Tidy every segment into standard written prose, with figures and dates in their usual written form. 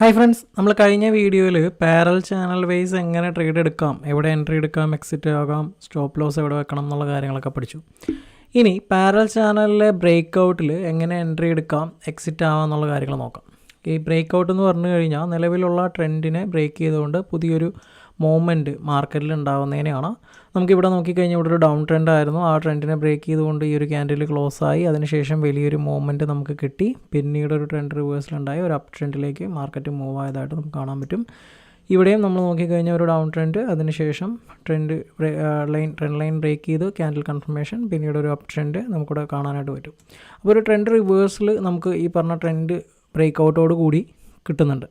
Hi friends, നമ്മൾ കഴിഞ്ഞ വീഡിയോയിൽ പാരൽ ചാനൽ വൈസ് എങ്ങനെ ട്രേഡ് എടുക്കാം, എവിടെ എൻട്രി എടുക്കാം, എക്സിറ്റ് ആകാം, സ്റ്റോപ്പ് ലോസ് എവിടെ വെക്കണം എന്നുള്ള കാര്യങ്ങളൊക്കെ പഠിച്ചു. ഇനി പാരൽ ചാനലിലെ ബ്രേക്ക് ഔട്ടിൽ എങ്ങനെ എൻട്രി എടുക്കാം, എക്സിറ്റ് ആവാം എന്നുള്ള കാര്യങ്ങൾ നോക്കാം. ഈ ബ്രേക്ക് ഔട്ട് എന്ന് പറഞ്ഞു കഴിഞ്ഞാൽ നിലവിലുള്ള ട്രെൻഡിനെ ബ്രേക്ക് ചെയ്തുകൊണ്ട് പുതിയൊരു മൂവ്മെൻറ്റ് മാർക്കറ്റിൽ ഉണ്ടാകുന്നതിനെയാണ്. നമുക്കിവിടെ നോക്കിക്കഴിഞ്ഞാൽ ഇവിടെ ഒരു ഡൗൺ ട്രെൻഡ് ആയിരുന്നു. ആ ട്രെൻഡിനെ ബ്രേക്ക് ചെയ്തുകൊണ്ട് ഈ ഒരു ക്യാൻഡിൽ ക്ലോസ് ആയി. അതിനുശേഷം വലിയൊരു മൂവ്മെൻറ്റ് നമുക്ക് കിട്ടി. പിന്നീട് ഒരു ട്രെൻഡ് റിവേഴ്സലുണ്ടായി ഒരു അപ്പ് ട്രെൻഡിലേക്ക് മാർക്കറ്റ് മൂവ് ആയതായിട്ട് നമുക്ക് കാണാൻ പറ്റും. ഇവിടെയും നമ്മൾ നോക്കിക്കഴിഞ്ഞാൽ ഒരു ഡൗൺ ട്രെൻഡ്, അതിനുശേഷം ട്രെൻഡ് ലൈൻ ബ്രേക്ക് ചെയ്ത് ക്യാൻഡിൽ കൺഫർമേഷൻ, പിന്നീട് ഒരു അപ്പ് ട്രെൻഡ് നമുക്കിവിടെ കാണാനായിട്ട് പറ്റും. അപ്പോൾ ഒരു ട്രെൻഡ് റിവേഴ്സൽ നമുക്ക് ഈ പറഞ്ഞ ട്രെൻഡ് ബ്രേക്ക് ഔട്ടോട് കൂടി കിട്ടുന്നുണ്ട്.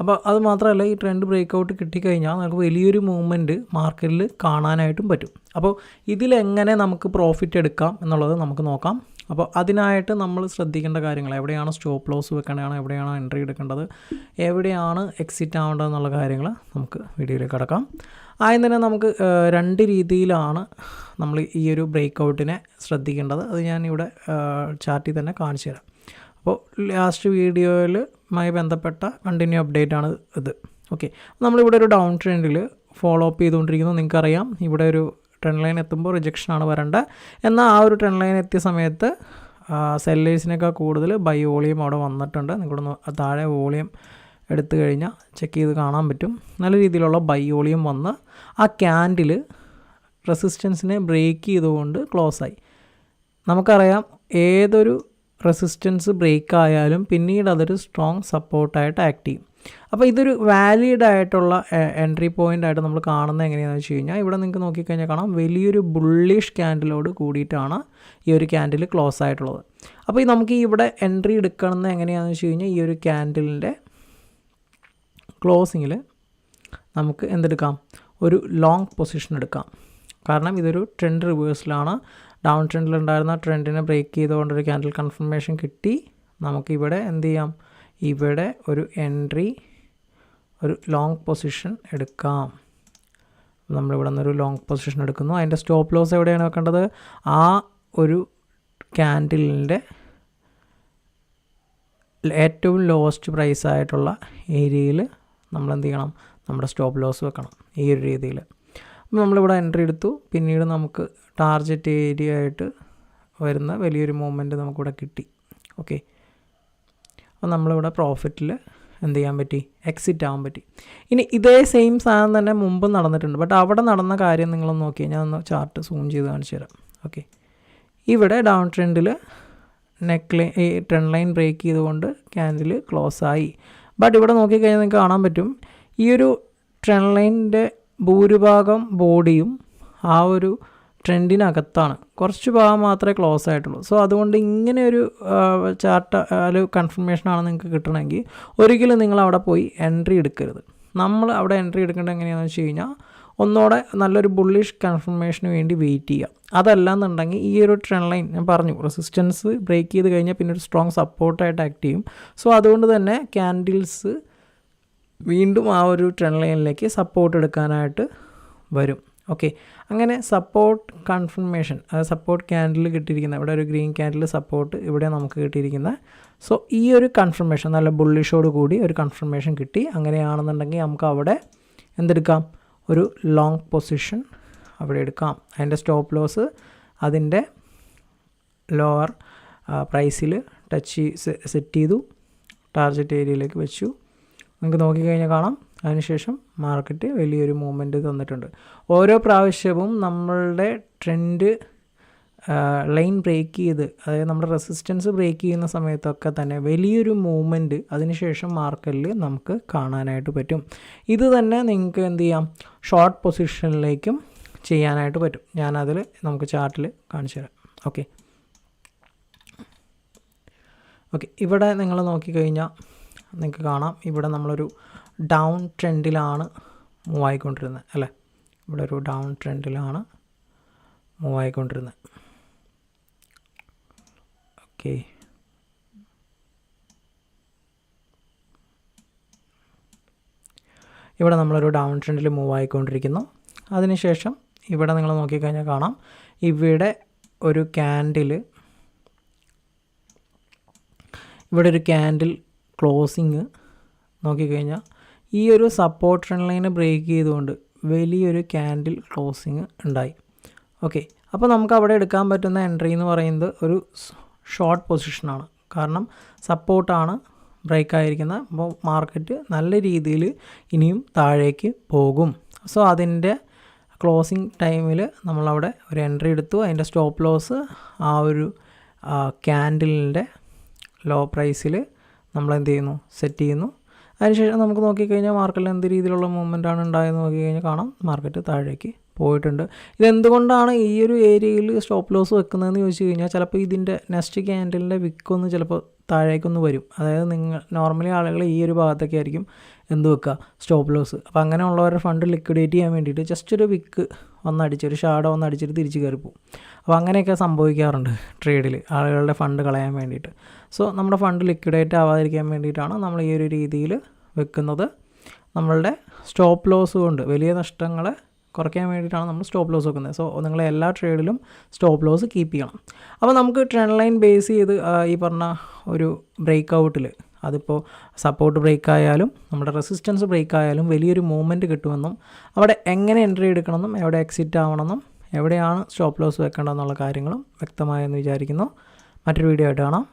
അപ്പോൾ അത് മാത്രമല്ല, ഈ ട്രെൻഡ് ബ്രേക്ക് ഔട്ട് കിട്ടിക്കഴിഞ്ഞാൽ നമുക്ക് വലിയൊരു മൂവ്മെൻറ്റ് മാർക്കറ്റിൽ കാണാനായിട്ടും പറ്റും. അപ്പോൾ ഇതിലെങ്ങനെ നമുക്ക് പ്രോഫിറ്റ് എടുക്കാം എന്നുള്ളത് നമുക്ക് നോക്കാം. അപ്പോൾ അതിനായിട്ട് നമ്മൾ ശ്രദ്ധിക്കേണ്ട കാര്യങ്ങൾ, എവിടെയാണ് സ്റ്റോപ്പ് ലോസ് വെക്കേണ്ടതാണ്, എവിടെയാണ് എൻട്രി എടുക്കേണ്ടത്, എവിടെയാണ് എക്സിറ്റ് ആവേണ്ടത് എന്നുള്ള കാര്യങ്ങൾ നമുക്ക് വീഡിയോയിലേക്ക് കടക്കാം. ആദ്യം തന്നെ നമുക്ക് രണ്ട് രീതിയിലാണ് നമ്മൾ ഈ ഒരു ബ്രേക്ക് ഔട്ടിനെ ശ്രദ്ധിക്കേണ്ടത്. അത് ഞാനിവിടെ ചാർട്ടിൽ തന്നെ കാണിച്ചു തരാം. അപ്പോൾ ലാസ്റ്റ് വീഡിയോയിലുമായി ബന്ധപ്പെട്ട കണ്ടിന്യൂ അപ്ഡേറ്റ് ആണ് ഇത്. ഓക്കെ, നമ്മളിവിടെ ഒരു ഡൗൺ ട്രെൻഡിൽ ഫോളോ അപ്പ് ചെയ്തുകൊണ്ടിരിക്കുന്നു. നിങ്ങൾക്കറിയാം, ഇവിടെ ഒരു ട്രെൻഡ് ലൈൻ എത്തുമ്പോൾ റിജക്ഷനാണ് വരേണ്ടത്. എന്നാൽ ആ ഒരു ട്രെൻഡ് ലൈൻ എത്തിയ സമയത്ത് സെല്ലേഴ്സിനേക്കാൾ കൂടുതൽ ബൈ വോളിയം അവിടെ വന്നിട്ടുണ്ട്. നിങ്ങളുടെ താഴെ വോളിയം എടുത്തു കഴിഞ്ഞാൽ ചെക്ക് ചെയ്ത് കാണാൻ പറ്റും. നല്ല രീതിയിലുള്ള ബൈ വോളിയം വന്ന് ആ ക്യാൻഡിൽ റെസിസ്റ്റൻസിനെ ബ്രേക്ക് ചെയ്തുകൊണ്ട് ക്ലോസ് ആയി. നമുക്കറിയാം, ഏതൊരു റെസിസ്റ്റൻസ് ബ്രേക്ക് ആയാലും പിന്നീട് അതൊരു സ്ട്രോങ് സപ്പോർട്ടായിട്ട് ആക്ട് ചെയ്യും. അപ്പോൾ ഇതൊരു വാലിഡ് ആയിട്ടുള്ള എൻട്രി പോയിൻ്റ് ആയിട്ട് നമ്മൾ കാണുന്നത് എങ്ങനെയാണെന്ന് വെച്ച് കഴിഞ്ഞാൽ, ഇവിടെ നിങ്ങൾക്ക് നോക്കിക്കഴിഞ്ഞാൽ കാണാം, വലിയൊരു ബുള്ളിഷ് ക്യാൻഡിലോട് കൂടിയിട്ടാണ് ഈ ഒരു ക്യാൻഡിൽ ക്ലോസ് ആയിട്ടുള്ളത്. അപ്പോൾ നമുക്ക് ഇവിടെ എൻട്രി എടുക്കണമെന്ന് എങ്ങനെയാണെന്ന് വെച്ച് കഴിഞ്ഞാൽ, ഈ ഒരു ക്യാൻഡിലിൻ്റെ ക്ലോസിങ്ങിൽ നമുക്ക് എന്തെടുക്കാം, ഒരു ലോങ് പൊസിഷൻ എടുക്കാം. കാരണം ഇതൊരു ട്രെൻഡ് റിവേഴ്സലാണ്. ഡൗൺ ട്രെൻഡിലുണ്ടായിരുന്ന ട്രെൻഡിനെ ബ്രേക്ക് ചെയ്തുകൊണ്ടൊരു ക്യാൻഡിൽ കൺഫർമേഷൻ കിട്ടി. നമുക്കിവിടെ എന്ത് ചെയ്യാം, ഇവിടെ ഒരു എൻട്രി, ഒരു ലോങ് പൊസിഷൻ എടുക്കാം. നമ്മളിവിടെ നിന്നൊരു ലോങ് പൊസിഷൻ എടുക്കുന്നു. അതിൻ്റെ സ്റ്റോപ്പ് ലോസ് എവിടെയാണ് വെക്കേണ്ടത്, ആ ഒരു ക്യാൻഡിലിൻ്റെ ഏറ്റവും ലോവസ്റ്റ് പ്രൈസ് ആയിട്ടുള്ള ഏരിയയിൽ നമ്മൾ എന്ത് ചെയ്യണം, നമ്മുടെ സ്റ്റോപ്പ് ലോസ് വെക്കണം. ഈ ഒരു രീതിയിൽ നമ്മളിവിടെ എൻട്രി എടുത്തു. പിന്നീട് നമുക്ക് ടാർഗറ്റ് ഏരിയ ആയിട്ട് വരുന്ന വലിയൊരു മൂവ്മെൻറ്റ് നമുക്കിവിടെ കിട്ടി. ഓക്കെ, അപ്പോൾ നമ്മളിവിടെ പ്രോഫിറ്റിൽ എന്ത് ചെയ്യാൻ പറ്റി, എക്സിറ്റ് ആവാൻ പറ്റി. ഇനി ഇതേ സെയിം സാധനം തന്നെ മുമ്പ് നടന്നിട്ടുണ്ട്. ബട്ട് അവിടെ നടന്ന കാര്യം നിങ്ങളൊന്ന് നോക്കി, ഞാൻ ഒന്ന് ചാർട്ട് സൂം ചെയ്ത് കാണിച്ചു തരാം. ഓക്കെ, ഇവിടെ ഡൗൺ ട്രെൻഡിൽ ഈ ട്രെൻഡ് ലൈൻ ബ്രേക്ക് ചെയ്തുകൊണ്ട് ക്യാൻഡിൽ ക്ലോസ് ആയി. ബട്ട് ഇവിടെ നോക്കിക്കഴിഞ്ഞാൽ നിങ്ങൾക്ക് കാണാൻ പറ്റും, ഈ ഒരു ട്രെൻഡ് ലൈനിൻ്റെ ഭൂരിഭാഗം ബോഡിയും ആ ഒരു ട്രെൻഡിനകത്താണ്. കുറച്ച് ഭാഗം മാത്രമേ ക്ലോസ് ആയിട്ടുള്ളൂ. സോ അതുകൊണ്ട് ഇങ്ങനെ ഒരു ചാർട്ട് ഒരു കൺഫർമേഷനാണ് നിങ്ങൾക്ക് കിട്ടണമെങ്കിൽ ഒരിക്കലും നിങ്ങൾ അവിടെ പോയി എൻട്രി എടുക്കരുത്. നമ്മൾ അവിടെ എൻട്രി എടുക്കേണ്ടത് എങ്ങനെയാണെന്ന് വെച്ച് കഴിഞ്ഞാൽ, ഒന്നുകൂടെ നല്ലൊരു ബുള്ളിഷ് കൺഫർമേഷന് വേണ്ടി വെയിറ്റ് ചെയ്യുക. അതല്ലാന്നുണ്ടെങ്കിൽ ഈ ഒരു ട്രെൻഡ് ലൈൻ ഞാൻ പറഞ്ഞു, റെസിസ്റ്റൻസ് ബ്രേക്ക് ചെയ്ത് കഴിഞ്ഞാൽ പിന്നെ ഒരു സ്ട്രോങ് സപ്പോർട്ടായിട്ട് ആക്ട് ചെയ്യും. സോ അതുകൊണ്ട് തന്നെ ക്യാൻഡിൽസ് വീണ്ടും ആ ഒരു ട്രെൻഡ് ലൈനിലേക്ക് സപ്പോർട്ട് എടുക്കാനായിട്ട് വരും. ഓക്കെ, അങ്ങനെ സപ്പോർട്ട് കൺഫർമേഷൻ, അത് സപ്പോർട്ട് ക്യാൻഡിൽ കിട്ടിയിരിക്കുന്നത്, ഇവിടെ ഒരു ഗ്രീൻ ക്യാൻഡിൽ സപ്പോർട്ട് ഇവിടെ നമുക്ക് കിട്ടിയിരിക്കുന്നത്. സോ ഈ ഒരു കൺഫർമേഷൻ നല്ല ബുള്ളിഷോട് കൂടി ഒരു കൺഫർമേഷൻ കിട്ടി. അങ്ങനെയാണെന്നുണ്ടെങ്കിൽ നമുക്ക് അവിടെ എന്തെടുക്കാം, ഒരു ലോങ് പൊസിഷൻ അവിടെ എടുക്കാം. അതിൻ്റെ സ്റ്റോപ്പ് ലോസ് അതിൻ്റെ ലോവർ പ്രൈസിൽ സെറ്റ് ചെയ്തു, ടാർഗറ്റ് ഏരിയയിലേക്ക് വെച്ചു. നിങ്ങൾക്ക് നോക്കിക്കഴിഞ്ഞാൽ കാണാം, അതിനുശേഷം മാർക്കറ്റ് വലിയൊരു മൂവ്മെൻറ്റ് തന്നിട്ടുണ്ട്. ഓരോ പ്രാവശ്യവും നമ്മളുടെ ട്രെൻഡ് ലൈൻ ബ്രേക്ക് ചെയ്ത്, അതായത് നമ്മുടെ റെസിസ്റ്റൻസ് ബ്രേക്ക് ചെയ്യുന്ന സമയത്തൊക്കെ തന്നെ വലിയൊരു മൂവ്മെൻറ്റ് അതിനുശേഷം മാർക്കറ്റിൽ നമുക്ക് കാണാനായിട്ട് പറ്റും. ഇത് തന്നെ നിങ്ങൾക്ക് എന്ത് ചെയ്യാം, ഷോർട്ട് പൊസിഷനിലേക്കും ചെയ്യാനായിട്ട് പറ്റും. ഞാനതിൽ നമുക്ക് ചാർട്ടിൽ കാണിച്ചു തരാം. ഓക്കെ, ഇവിടെ നിങ്ങൾ നോക്കിക്കഴിഞ്ഞാൽ നിങ്ങൾക്ക് കാണാം, ഇവിടെ നമ്മളൊരു ഡൗൺ ട്രെൻഡിലാണ് മൂവ് ആയിക്കൊണ്ടിരുന്നത് അല്ലേ. ഇവിടെ ഒരു ഡൗൺ ട്രെൻഡിലാണ് മൂവ് ആയിക്കൊണ്ടിരുന്നത്. ഓക്കെ, ഇവിടെ നമ്മളൊരു ഡൗൺ ട്രെൻഡിൽ മൂവ് ആയിക്കൊണ്ടിരിക്കുന്നു. അതിനുശേഷം ഇവിടെ നിങ്ങൾ നോക്കിക്കഴിഞ്ഞാൽ കാണാം, ഇവിടെ ഒരു ക്യാൻഡിൽ ക്ലോസിങ് നോക്കിക്കഴിഞ്ഞാൽ ഈ ഒരു സപ്പോർട്ട് ട്രെൻഡ് ലൈനെ ബ്രേക്ക് ചെയ്തുകൊണ്ട് വലിയൊരു ക്യാൻഡിൽ ക്ലോസിങ് ഉണ്ടായി. ഓക്കെ, അപ്പോൾ നമുക്ക് അവിടെ എടുക്കാൻ പറ്റുന്ന എൻട്രി എന്ന് പറയുന്നത് ഒരു ഷോർട്ട് പൊസിഷനാണ്. കാരണം സപ്പോർട്ടാണ് ബ്രേക്ക് ആയിരിക്കുന്നത്. അപ്പോൾ മാർക്കറ്റ് നല്ല രീതിയിൽ ഇനിയും താഴേക്ക് പോകും. സോ അതിൻ്റെ ക്ലോസിങ് ടൈമിൽ നമ്മളവിടെ ഒരു എൻട്രി എടുത്തു. അതിൻ്റെ സ്റ്റോപ്പ് ലോസ് ആ ഒരു ക്യാൻഡിലിൻ്റെ ലോ പ്രൈസിൽ നമ്മൾ എന്ത് ചെയ്യുന്നു, സെറ്റ് ചെയ്യുന്നു. അതിനുശേഷം നമുക്ക് നോക്കിക്കഴിഞ്ഞാൽ മാർക്കറ്റിൽ എന്ത് രീതിയിലുള്ള മൂവ്മെൻറ്റാണ് ഉണ്ടായെന്ന് നോക്കിക്കഴിഞ്ഞാൽ കാണാം മാർക്കറ്റ് താഴേക്ക് പോയിട്ടുണ്ട്. ഇതെന്തുകൊണ്ടാണ് ഈ ഒരു ഏരിയയിൽ സ്റ്റോപ്പ് ലോസ് വെക്കുന്നതെന്ന് ചോദിച്ചു കഴിഞ്ഞാൽ ചിലപ്പോൾ ഇതിൻ്റെ നെക്സ്റ്റ് ക്യാൻഡലിൻ്റെ വിക്കൊന്ന് ചിലപ്പോൾ താഴേക്കൊന്ന് വരും. അതായത് നിങ്ങൾ നോർമലി ആളുകൾ ഈ ഒരു ഭാഗത്തൊക്കെ ആയിരിക്കും എന്ത് വെക്കുക, സ്റ്റോപ്പ് ലോസ്. അപ്പോൾ അങ്ങനെയുള്ളവരുടെ ഫണ്ട് ലിക്വിഡേറ്റ് ചെയ്യാൻ വേണ്ടിയിട്ട് ജസ്റ്റ് ഒരു വിക്ക് ഒന്നടിച്ച് ഒരു ഷാഡോ ഒന്നടിച്ചിട്ട് തിരിച്ച് കയറിപ്പോവും. അപ്പോൾ അങ്ങനെയൊക്കെ സംഭവിക്കാറുണ്ട് ട്രേഡിൽ ആളുകളുടെ ഫണ്ട് കളയാൻ വേണ്ടിയിട്ട്. സോ നമ്മുടെ ഫണ്ട് ലിക്വിഡേറ്റ് ആവാതിരിക്കാൻ വേണ്ടിയിട്ടാണ് നമ്മൾ ഈ ഒരു രീതിയിൽ വെക്കുന്നത്. നമ്മളുടെ സ്റ്റോപ്പ് ലോസ് കൊണ്ട് വലിയ നഷ്ടങ്ങളെ കുറയ്ക്കാൻ വേണ്ടിയിട്ടാണ് നമ്മൾ സ്റ്റോപ്പ് ലോസ് വെക്കുന്നത്. സോ നിങ്ങൾ എല്ലാ ട്രേഡിലും സ്റ്റോപ്പ് ലോസ് കീപ്പ് ചെയ്യണം. അപ്പോൾ നമുക്ക് ട്രെൻഡ് ലൈൻ ബേസ് ചെയ്ത് ഈ പറഞ്ഞ ഒരു ബ്രേക്ക് ഔട്ടിൽ അതിപ്പോൾ സപ്പോർട്ട് ബ്രേക്ക് ആയാലും നമ്മുടെ റെസിസ്റ്റൻസ് ബ്രേക്ക് ആയാലും വലിയൊരു മൂവ്മെൻറ്റ് കിട്ടുമെന്നും അവിടെ എങ്ങനെ എൻട്രി എടുക്കണമെന്നും എവിടെ എക്സിറ്റ് ആവണമെന്നും എവിടെയാണ് സ്റ്റോപ്പ് ലോസ് വെക്കേണ്ടതെന്നുള്ള കാര്യങ്ങളും വ്യക്തമായെന്ന് വിചാരിക്കുന്നു. മറ്റൊരു വീഡിയോ ആയിട്ട് കാണാം.